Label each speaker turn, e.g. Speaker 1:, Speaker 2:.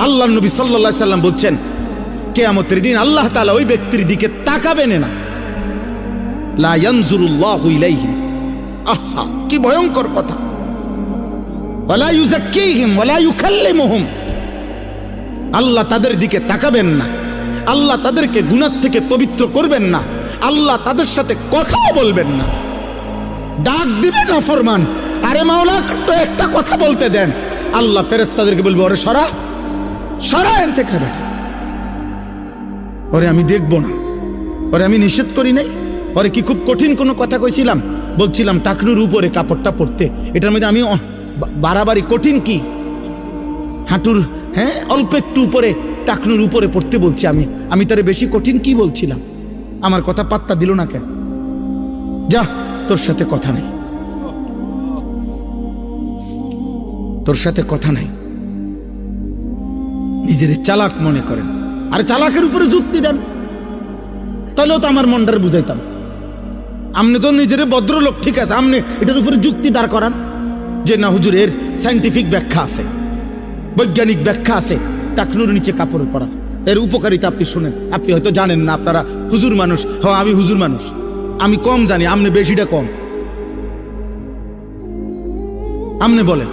Speaker 1: আল্লাহ নবী সাল্লাল্লাহু আলাইহি সাল্লাম বলছেন, কিয়ামতের দিন আল্লাহ তাআলা ওই ব্যক্তির দিকে তাকাবেন না। লা ইয়ানজুরুল্লাহু ইলাইহিম, আহা কি ভয়ঙ্কর কথা। ওয়ালা ইউযাক্কিহিম ওয়ালা ইউকাল্লিমুহুম, আল্লাহ তাদের দিকে তাকাবেন না, আল্লাহ তাদেরকে গুনাহ থেকে পবিত্র করবেন না, আল্লাহ তাদের সাথে কথাও বলবেন না, ডাক দিবেন না ফরমান। আরে মাওলা তো একটা কথা বলতে দেন। আল্লাহ ফেরেশতাদেরকে বলবে, ওরে সরা সরা এন থেকে, ওরে আমি দেখব না, ওরে আমি নিষেধ করি নাই, ওরে কি খুব কঠিন কোনো কথা কইছিলাম? বলছিলাম টাকনুর উপরে কাপড়টা পরতে, এটার মধ্যে আমি বাড়াবাড়ি কঠিন কি? হাঁটুর অল্প একটু উপরে টাকনুর উপরে পড়তে বলছি আমি তারে বেশি কঠিন কি বলছিলাম? আমার কথা পাত্তা দিল না কেন? যা, তোর সাথে কথা নাই, তোর সাথে কথা নাই। নিজের চালাক মনে করেন, আরে চালাকের উপরে যুক্তি দেন, তাহলেও তো আমার মনটারে বুঝাইতাম। আপনি তো নিজের ভদ্রলোক, ঠিক আছে, আপনি এটার উপরে যুক্তি দাঁড় করান যে না হুজুর এর সায়েন্টিফিক ব্যাখ্যা আছে, বৈজ্ঞানিক ব্যাখ্যা আছে টাকনুর নিচে কাপড় পরা, এর উপকারিতা আপনি শুনেন। আপনি হয়তো জানেন না, আপনারা হুজুর মানুষ। হ্যাঁ আমি হুজুর মানুষ, আমি কম জানি, আপনি বেশিটা কম। আপনি বলেন